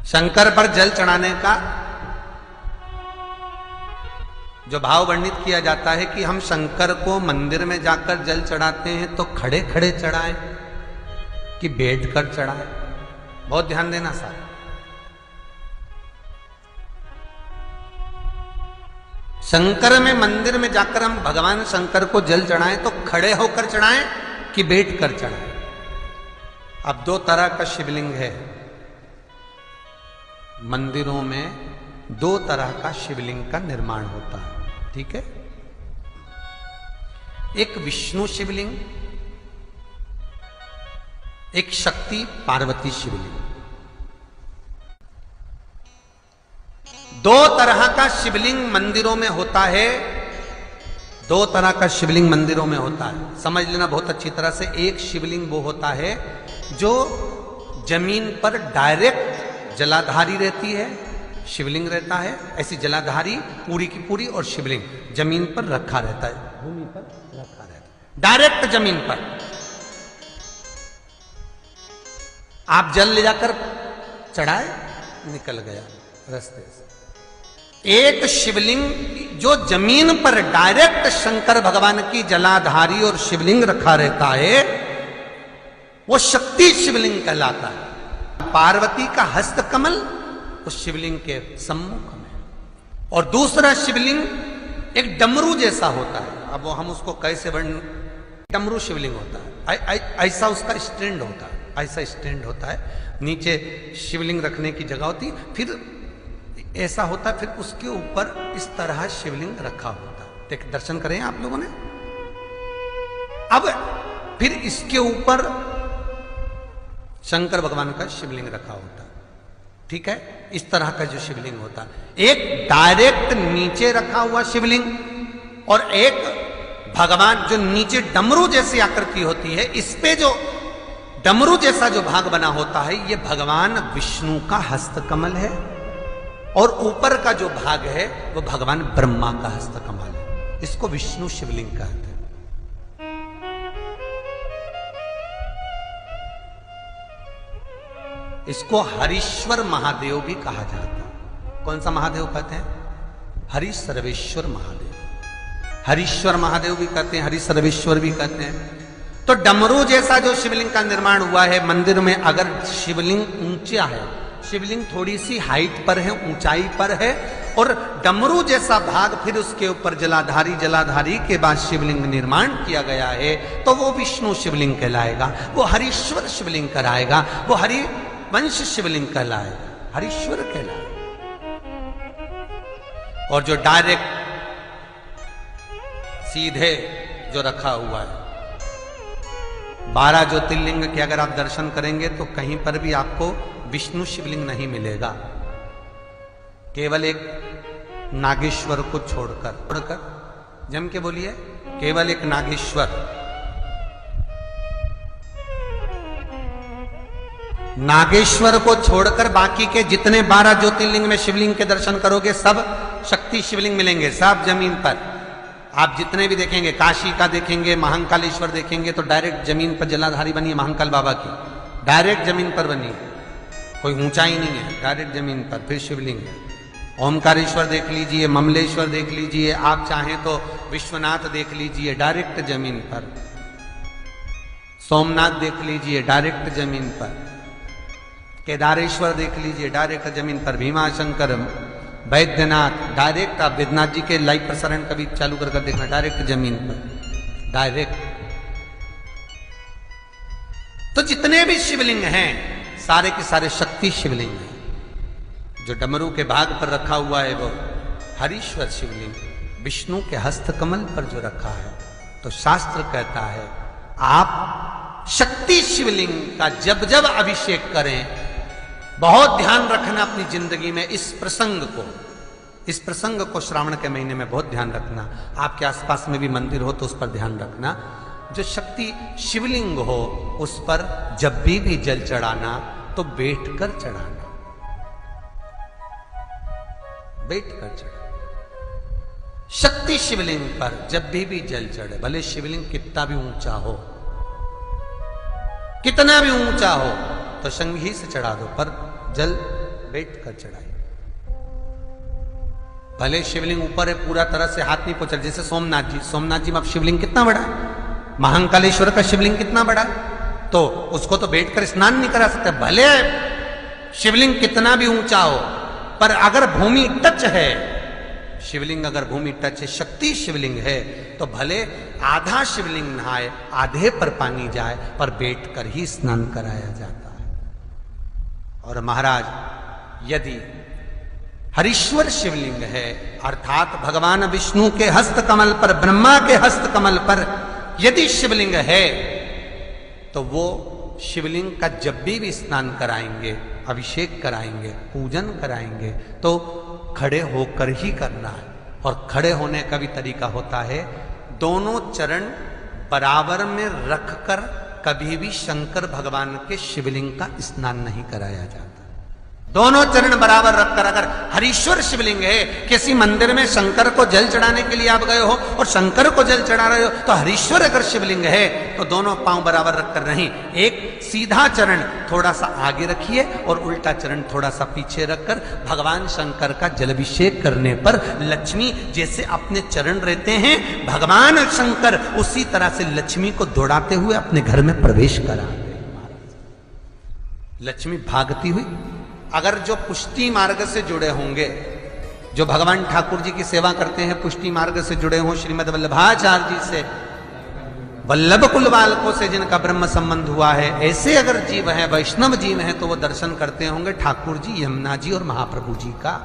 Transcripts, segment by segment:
शंकर पर जल चढ़ाने का जो भाव वर्णित किया जाता है कि हम शंकर को मंदिर में जाकर जल चढ़ाते हैं तो खड़े खड़े चढ़ाएं कि बैठकर चढ़ाएं। बहुत ध्यान देना साहब। शंकर में मंदिर में जाकर हम भगवान शंकर को जल चढ़ाएं तो खड़े होकर चढ़ाएं कि बैठकर चढ़ाएं। अब दो तरह का शिवलिंग है मंदिरों में, दो तरह का शिवलिंग का निर्माण होता है, ठीक है। एक विष्णु शिवलिंग, एक शक्ति पार्वती शिवलिंग। दो तरह का शिवलिंग मंदिरों में होता है, दो तरह का शिवलिंग मंदिरों में होता है। समझ लेना बहुत अच्छी तरह से। एक शिवलिंग वो होता है जो जमीन पर डायरेक्ट जलाधारी रहती है, शिवलिंग रहता है, ऐसी जलाधारी पूरी की पूरी, और शिवलिंग जमीन पर रखा रहता है, भूमि पर रखा रहता है, डायरेक्ट जमीन पर। आप जल ले जाकर चढ़ाए, निकल गया रास्ते से। एक शिवलिंग जो जमीन पर डायरेक्ट शंकर भगवान की जलाधारी और शिवलिंग रखा रहता है, वो शक्ति शिवलिंग कहलाता है। पार्वती का हस्त कमल उस शिवलिंग के सम्मुख में, और दूसरा शिवलिंग एक डमरू जैसा होता है। अब वो हम उसको कैसे वर्णन, डमरू शिवलिंग होता है, ऐसा उसका स्टैंड होता है, ऐसा स्टैंड होता है, नीचे शिवलिंग रखने की जगह होती, फिर ऐसा होता है, फिर उसके ऊपर इस तरह शिवलिंग रखा होता है। देख, दर्शन करें आप लोगों ने। अब फिर इसके ऊपर शंकर भगवान का शिवलिंग रखा होता है, ठीक है। इस तरह का जो शिवलिंग होता है, एक डायरेक्ट नीचे रखा हुआ शिवलिंग, और एक भगवान जो नीचे डमरू जैसी आकृति होती है, इस पे जो डमरू जैसा जो भाग बना होता है, ये भगवान विष्णु का हस्तकमल है, और ऊपर का जो भाग है वो भगवान ब्रह्मा का हस्तकमल है। इसको विष्णु शिवलिंग कहते हैं। इसको हरीश्वर महादेव भी कहा जाता है। कौन सा महादेव कहते हैं? हरि सर्वेश्वर महादेव। हरीश्वर महादेव भी कहते हैं, हरि सर्वेश्वर भी कहते हैं। तो डमरू जैसा जो शिवलिंग का निर्माण हुआ है मंदिर में, अगर शिवलिंग ऊंचा है, शिवलिंग थोड़ी सी हाइट पर है, ऊंचाई पर है, और डमरू जैसा भाग फिर उसके ऊपर जलाधारी के बाद शिवलिंग निर्माण किया गया है, तो वो विष्णु शिवलिंग कहलाएगा, वो हरीश्वर शिवलिंग कहलाएगा, वो हरि वंश शिवलिंग कहलाएगा, हरीश्वर कहलाएगा। और जो डायरेक्ट सीधे जो रखा हुआ है, 12 ज्योतिर्लिंग के अगर आप दर्शन करेंगे तो कहीं पर भी आपको विष्णु शिवलिंग नहीं मिलेगा, केवल एक नागेश्वर को छोड़कर जम के बोलिए, केवल एक नागेश्वर। नागेश्वर को छोड़कर बाकी के जितने 12 ज्योतिर्लिंग में शिवलिंग के दर्शन करोगे सब शक्ति शिवलिंग मिलेंगे, सब जमीन पर। आप जितने भी देखेंगे, काशी का देखेंगे, महाकालेश्वर देखेंगे, तो डायरेक्ट जमीन पर जलाधारी बनी है महाकाल बाबा की, डायरेक्ट जमीन पर बनी है, कोई ऊंचाई नहीं है, डायरेक्ट जमीन पर, फिर शिवलिंग है। ओमकारेश्वर देख लीजिए, ममलेश्वर देख लीजिए, आप चाहें तो विश्वनाथ देख लीजिए, डायरेक्ट जमीन पर। सोमनाथ देख लीजिए, डायरेक्ट जमीन पर। केदारेश्वर देख लीजिए, डायरेक्ट जमीन पर। भीमाशंकर, वैद्यनाथ, डायरेक्ट। आप वैद्यनाथ जी के लाइव प्रसारण कभी चालू कर देखना, डायरेक्ट जमीन पर, डायरेक्ट। तो जितने भी शिवलिंग हैं सारे के सारे शक्ति शिवलिंग हैं। जो डमरू के भाग पर रखा हुआ है वो हरीश्वर शिवलिंग, विष्णु के हस्तकमल पर जो रखा है, तो शास्त्र कहता है आप शक्ति शिवलिंग का जब जब अभिषेक करें, बहुत ध्यान रखना अपनी जिंदगी में इस प्रसंग को श्रावण के महीने में बहुत ध्यान रखना। आपके आसपास में भी मंदिर हो तो उस पर ध्यान रखना। जो शक्ति शिवलिंग हो उस पर जब भी जल चढ़ाना तो बैठकर चढ़ाना, बैठकर चढ़ाना। शक्ति शिवलिंग पर जब भी जल चढ़े, भले शिवलिंग कितना भी ऊंचा हो, कितना भी ऊंचा हो, तो संघी से चढ़ा दो, पर जल बैठ कर चढ़ाइए। भले शिवलिंग ऊपर है, पूरा तरह से हाथ नहीं पहुंचा, जैसे सोमनाथ जी में अब शिवलिंग कितना बड़ा है, महाकालेश्वर का शिवलिंग कितना बड़ा है, तो उसको तो बैठकर स्नान नहीं करा सकते। भले शिवलिंग कितना भी ऊंचा हो, पर अगर भूमि टच है, शिवलिंग अगर भूमि टच है, शक्ति शिवलिंग है, तो भले आधा शिवलिंग नहाए, आधे पर पानी जाए, पर बैठकर ही स्नान कराया जाता है। और महाराज यदि हरीश्वर शिवलिंग है, अर्थात भगवान विष्णु के हस्त कमल पर, ब्रह्मा के हस्त कमल पर यदि शिवलिंग है, तो वो शिवलिंग का जब भी स्नान कराएंगे, अभिषेक कराएंगे, पूजन कराएंगे, तो खड़े होकर ही करना है। और खड़े होने का भी तरीका होता है, दोनों चरण बराबर में रखकर कभी भी शंकर भगवान के शिवलिंग का स्नान नहीं कराया जाता। दोनों चरण बराबर रखकर, अगर हरीश्वर शिवलिंग है, किसी मंदिर में शंकर को जल चढ़ाने के लिए आप गए हो और शंकर को जल चढ़ा रहे हो, तो हरीश्वर अगर शिवलिंग है तो दोनों पांव बराबर रखकर नहीं, एक सीधा चरण थोड़ा सा आगे रखिए और उल्टा चरण थोड़ा सा पीछे रखकर भगवान शंकर का जलाभिषेक करने पर लक्ष्मी जैसे अपने चरण रहते हैं, भगवान शंकर उसी तरह से लक्ष्मी को दौड़ाते हुए अपने घर में प्रवेश कराते हैं। लक्ष्मी भागती हुई, अगर जो पुष्टि मार्ग से जुड़े होंगे, जो भगवान ठाकुर जी की सेवा करते हैं, पुष्टि मार्ग से जुड़े हों, श्रीमद वल्लभाचार्य जी से, वल्लभ कुल बालकों से जिनका ब्रह्म संबंध हुआ है, ऐसे अगर जीव हैं, वैष्णव जीव हैं, तो वो दर्शन करते होंगे ठाकुर जी, यमुना जी और महाप्रभु जी का।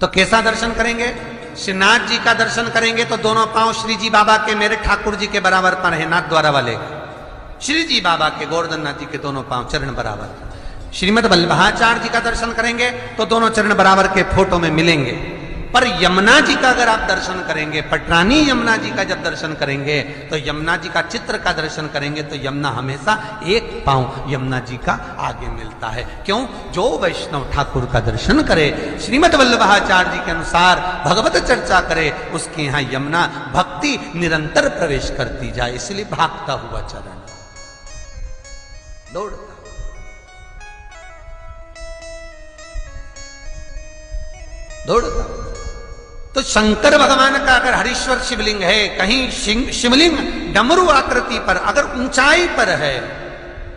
तो कैसा दर्शन करेंगे? श्रीनाथ जी का दर्शन करेंगे तो दोनों पांव श्री जी बाबा के, मेरे ठाकुर जी के बराबर पर है, नाथ द्वारा वाले श्री जी बाबा के, गोवर्धन नाथ जी के दोनों पांव चरण बराबर। श्रीमद वल्लभाचार्य जी का दर्शन करेंगे तो दोनों चरण बराबर के फोटो में मिलेंगे। पर यमुना जी का अगर आप दर्शन करेंगे, पटरानी यमुना जी का जब दर्शन करेंगे, तो यमुना जी का चित्र का दर्शन करेंगे, तो यमुना हमेशा एक पांव यमुना जी का आगे मिलता है। क्यों? जो वैष्णव ठाकुर का दर्शन करे, श्रीमद वल्लभाचार्य जी के अनुसार भगवत चर्चा करे, उसके यहां यमुना भक्ति निरंतर प्रवेश करती जाए, इसलिए भागता हुआ चरण, दौड़ता। तो शंकर भगवान का अगर हरीश्वर शिवलिंग है, कहीं शिवलिंग डमरू आकृति पर, अगर ऊंचाई पर है,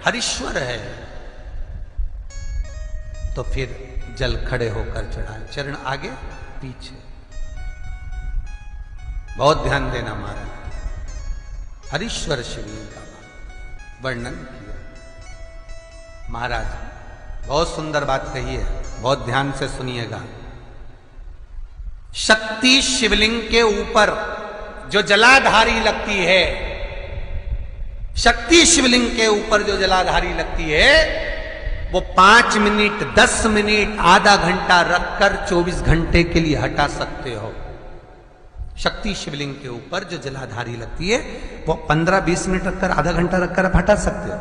हरीश्वर है, तो फिर जल खड़े होकर चढ़ाए, चरण आगे पीछे। बहुत ध्यान देना महाराज। हरीश्वर शिवलिंग का वर्णन किया महाराज, बहुत सुंदर बात कही है, बहुत ध्यान से सुनिएगा। शक्ति शिवलिंग के ऊपर जो जलाधारी लगती है, शक्ति शिवलिंग के ऊपर जो जलाधारी लगती है, वो 5 मिनट, 10 मिनट, आधा घंटा रखकर 24 घंटे के लिए हटा सकते हो। शक्ति शिवलिंग के ऊपर जो जलाधारी लगती है, वो 15-20 मिनट रखकर, आधा घंटा रखकर आप हटा सकते हो।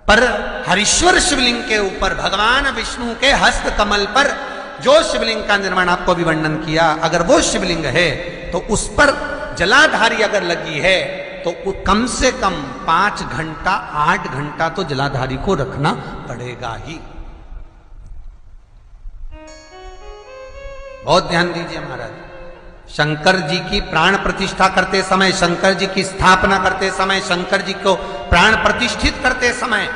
पर हरीश्वर शिवलिंग के ऊपर भगवान विष्णु के हस्त कमल पर जो शिवलिंग का निर्माण आपको भी वर्णन किया, अगर वो शिवलिंग है तो उस पर जलाधारी अगर लगी है, तो कम से कम 5 घंटा, 8 घंटा तो जलाधारी को रखना पड़ेगा ही। बहुत ध्यान दीजिए महाराज। शंकर जी की प्राण प्रतिष्ठा करते समय, शंकर जी की स्थापना करते समय, शंकर जी को प्राण प्रतिष्ठित करते समय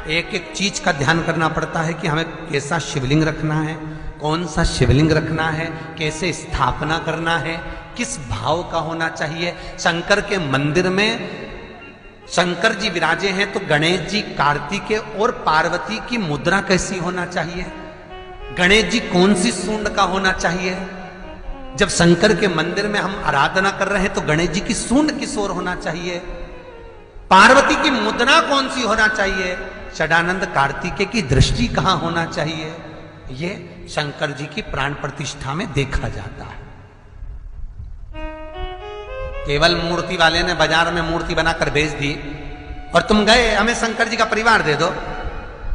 एक एक चीज का ध्यान करना पड़ता है कि हमें कैसा शिवलिंग रखना है, कौन सा शिवलिंग रखना है, कैसे स्थापना करना है, किस भाव का होना चाहिए। शंकर के मंदिर में शंकर जी विराजे हैं तो गणेश जी, कार्तिकेय और पार्वती की मुद्रा कैसी होना चाहिए, गणेश जी कौन सी सूंड का होना चाहिए। जब शंकर के मंदिर में हम आराधना कर रहे हैं तो गणेश जी की सूंड किस ओर होना चाहिए, पार्वती की मुद्रा कौन सी होना चाहिए, षडानंद कार्तिकेय की दृष्टि कहां होना चाहिए, ये शंकर जी की प्राण प्रतिष्ठा में देखा जाता है। केवल मूर्ति वाले ने बाजार में मूर्ति बनाकर बेच दी और तुम गए हमें शंकर जी का परिवार दे दो,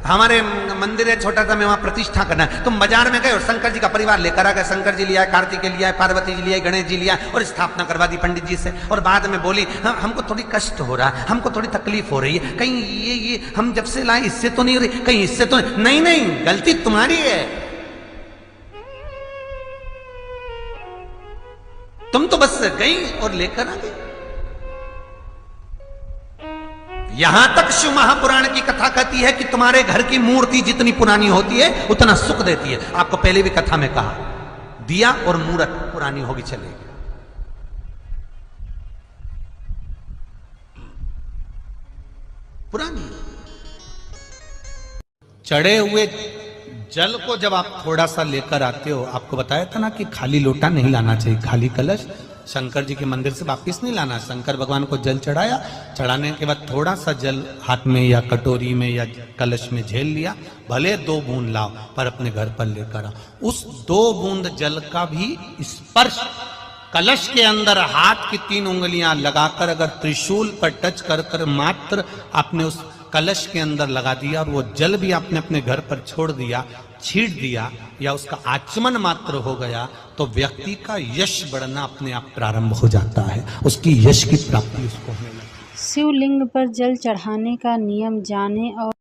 हमारे मंदिर है छोटा सा, मैं वहां प्रतिष्ठा करना है। तुम बाजार में गए और शंकर जी का परिवार लेकर आ गए, शंकर जी लिया, कार्तिकेय लिया, पार्वती जी लिया, गणेश जी लिया और स्थापना करवा दी पंडित जी से। और बाद में बोली हमको थोड़ी कष्ट हो रहा है, हमको थोड़ी तकलीफ हो रही है, कहीं ये हम जब से लाए इससे तो नहीं हो रही, कहीं इससे तो नहीं। नहीं, गलती तुम्हारी है। तुम तो बस गई और लेकर आ गई। यहां तक शिव महापुराण की कथा कहती है कि तुम्हारे घर की मूर्ति जितनी पुरानी होती है उतना सुख देती है। आपको पहले भी कथा में कहा, दिया और मूर्त पुरानी होगी चलेगी। पुरानी चढ़े हुए जल को जब आप थोड़ा सा लेकर आते हो, आपको बताया था ना कि खाली लोटा नहीं लाना चाहिए, खाली कलश शंकर जी के मंदिर से वापिस नहीं लाना। शंकर भगवान को जल चढ़ाया, चढ़ाने के बाद थोड़ा सा जल हाथ में या कटोरी में या कलश में झेल लिया, भले 2 बूंद लाओ पर अपने घर पर लेकर आओ। उस 2 बूंद जल का भी स्पर्श कलश के अंदर हाथ की 3 उंगलियां लगाकर अगर त्रिशूल पर टच कर कर मात्र आपने उस कलश के अंदर लगा दिया और वो जल भी आपने अपने घर पर छोड़ दिया, छीट दिया या उसका आचमन मात्र हो गया, तो व्यक्ति का यश बढ़ना अपने आप प्रारंभ हो जाता है, उसकी यश की प्राप्ति उसको होने लगती है। शिवलिंग पर जल चढ़ाने का नियम जाने और